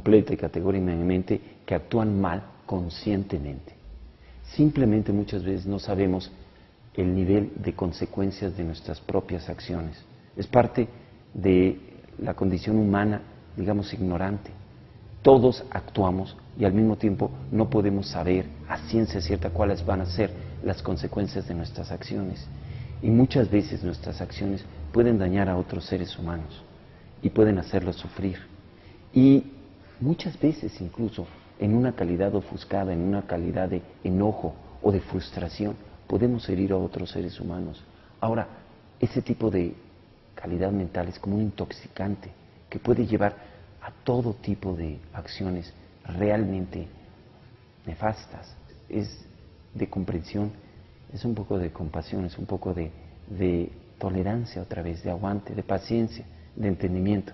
completa y categóricamente que actúan mal conscientemente. Simplemente muchas veces no sabemos el nivel de consecuencias de nuestras propias acciones. Es parte de la condición humana, digamos, ignorante. Todos actuamos y al mismo tiempo no podemos saber a ciencia cierta cuáles van a ser las consecuencias de nuestras acciones. Y muchas veces nuestras acciones pueden dañar a otros seres humanos y pueden hacerlos sufrir. Y muchas veces incluso en una calidad ofuscada, en una calidad de enojo o de frustración, podemos herir a otros seres humanos. Ahora, ese tipo de calidad mental es como un intoxicante que puede llevar a todo tipo de acciones realmente nefastas. Es de comprensión, es un poco de compasión, es un poco de tolerancia otra vez, de aguante, de paciencia, de entendimiento.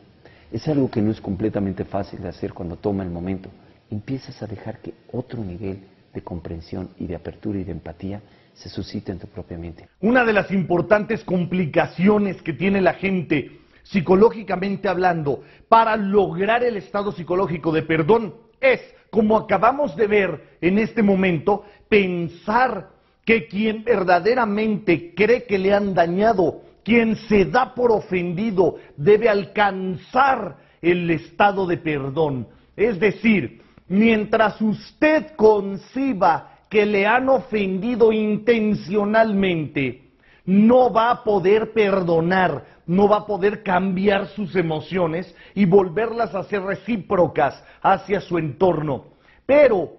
Es algo que no es completamente fácil de hacer cuando toma el momento. Empiezas a dejar que otro nivel de comprensión y de apertura y de empatía se suscite en tu propia mente. Una de las importantes complicaciones que tiene la gente, psicológicamente hablando, para lograr el estado psicológico de perdón es, como acabamos de ver en este momento, pensar que quien verdaderamente cree que le han dañado, quien se da por ofendido, debe alcanzar el estado de perdón. Es decir, mientras usted conciba que le han ofendido intencionalmente, no va a poder perdonar, no va a poder cambiar sus emociones y volverlas a hacer recíprocas hacia su entorno. Pero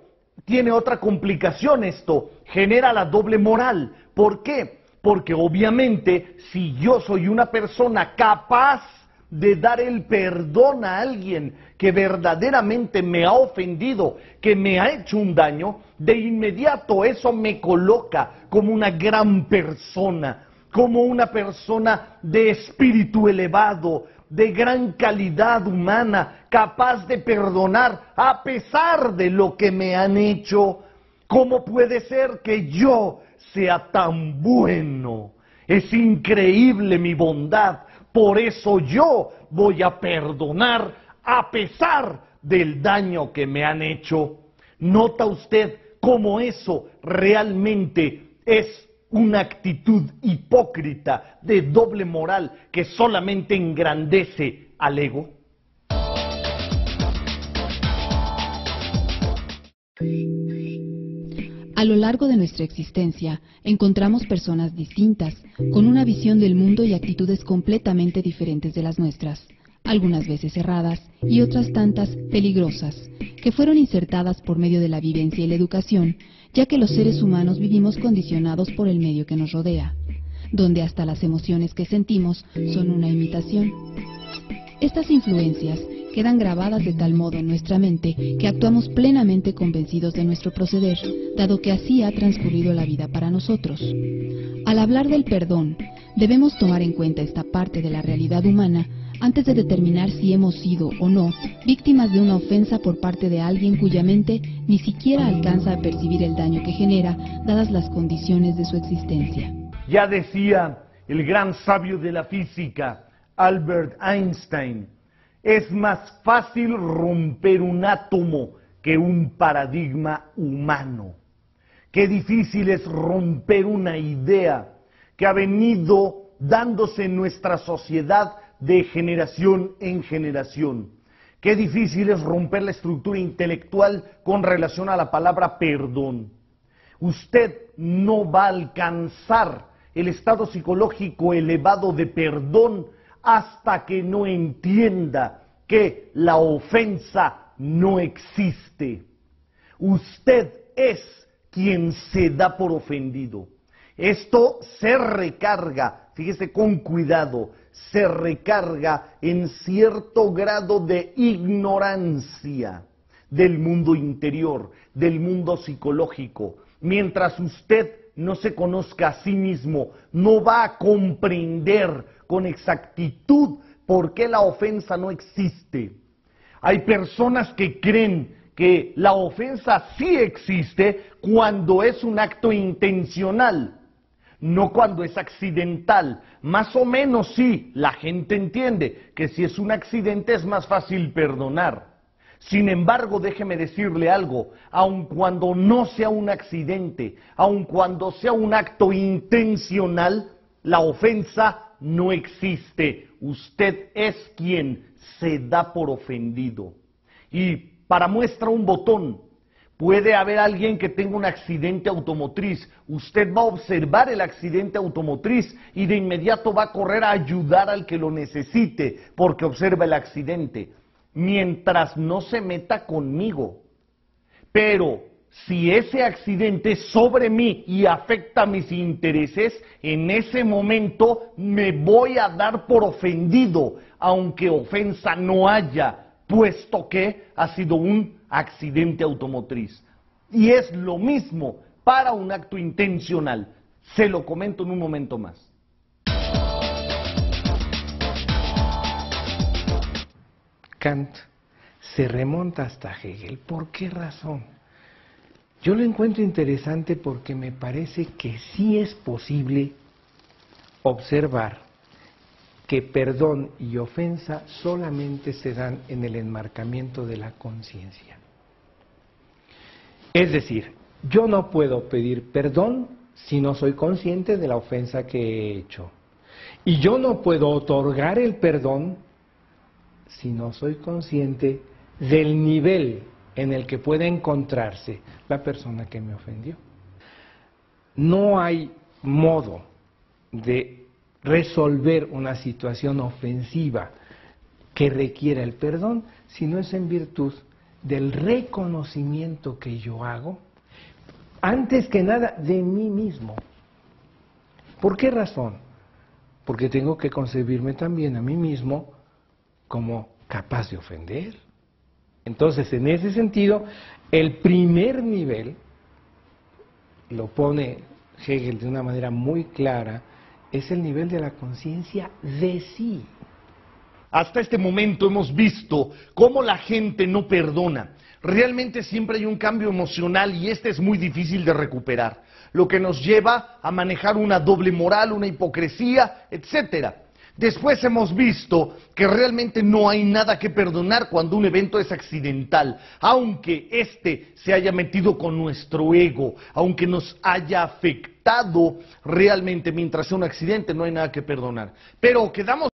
tiene otra complicación esto, genera la doble moral. ¿Por qué? Porque obviamente si yo soy una persona capaz de dar el perdón a alguien que verdaderamente me ha ofendido, que me ha hecho un daño, de inmediato eso me coloca como una gran persona, como una persona de espíritu elevado, de gran calidad humana, capaz de perdonar a pesar de lo que me han hecho. ¿Cómo puede ser que yo sea tan bueno? Es increíble mi bondad. Por eso yo voy a perdonar a pesar del daño que me han hecho. ¿Nota usted cómo eso realmente es una actitud hipócrita de doble moral que solamente engrandece al ego? A lo largo de nuestra existencia, encontramos personas distintas, con una visión del mundo y actitudes completamente diferentes de las nuestras, algunas veces erradas y otras tantas peligrosas, que fueron insertadas por medio de la vivencia y la educación, ya que los seres humanos vivimos condicionados por el medio que nos rodea, donde hasta las emociones que sentimos son una imitación. Estas influencias quedan grabadas de tal modo en nuestra mente que actuamos plenamente convencidos de nuestro proceder, dado que así ha transcurrido la vida para nosotros. Al hablar del perdón, debemos tomar en cuenta esta parte de la realidad humana antes de determinar si hemos sido o no víctimas de una ofensa por parte de alguien cuya mente ni siquiera alcanza a percibir el daño que genera, dadas las condiciones de su existencia. Ya decía el gran sabio de la física, Albert Einstein, es más fácil romper un átomo que un paradigma humano. Qué difícil es romper una idea que ha venido dándose en nuestra sociedad de generación en generación. Qué difícil es romper la estructura intelectual con relación a la palabra perdón. Usted no va a alcanzar el estado psicológico elevado de perdón hasta que no entienda que la ofensa no existe. Usted es quien se da por ofendido. Esto se recarga, fíjese con cuidado, se recarga en cierto grado de ignorancia del mundo interior, del mundo psicológico. Mientras usted no se conozca a sí mismo, no va a comprender con exactitud por qué la ofensa no existe. Hay personas que creen que la ofensa sí existe cuando es un acto intencional, no cuando es accidental. Más o menos sí, la gente entiende que si es un accidente es más fácil perdonar. Sin embargo, déjeme decirle algo, aun cuando no sea un accidente, aun cuando sea un acto intencional, la ofensa no existe. Usted es quien se da por ofendido. Y para muestra un botón, puede haber alguien que tenga un accidente automotriz. Usted va a observar el accidente automotriz y de inmediato va a correr a ayudar al que lo necesite, porque observa el accidente, mientras no se meta conmigo. Pero si ese accidente es sobre mí y afecta mis intereses, en ese momento me voy a dar por ofendido, aunque ofensa no haya, puesto que ha sido un accidente automotriz. Y es lo mismo para un acto intencional. Se lo comento en un momento más. Kant se remonta hasta Hegel. ¿Por qué razón? Yo lo encuentro interesante porque me parece que sí es posible observar que perdón y ofensa solamente se dan en el enmarcamiento de la conciencia. Es decir, yo no puedo pedir perdón si no soy consciente de la ofensa que he hecho. Y yo no puedo otorgar el perdón si no soy consciente del nivel en el que puede encontrarse la persona que me ofendió. No hay modo de resolver una situación ofensiva que requiera el perdón si no es en virtud del reconocimiento que yo hago, antes que nada de mí mismo. ¿Por qué razón? Porque tengo que concebirme también a mí mismo como capaz de ofender. Entonces, en ese sentido, el primer nivel, lo pone Hegel de una manera muy clara, es el nivel de la conciencia de sí. Hasta este momento hemos visto cómo la gente no perdona. Realmente siempre hay un cambio emocional y este es muy difícil de recuperar, lo que nos lleva a manejar una doble moral, una hipocresía, etcétera. Después hemos visto que realmente no hay nada que perdonar cuando un evento es accidental, aunque este se haya metido con nuestro ego, aunque nos haya afectado realmente mientras sea un accidente, no hay nada que perdonar. Pero quedamos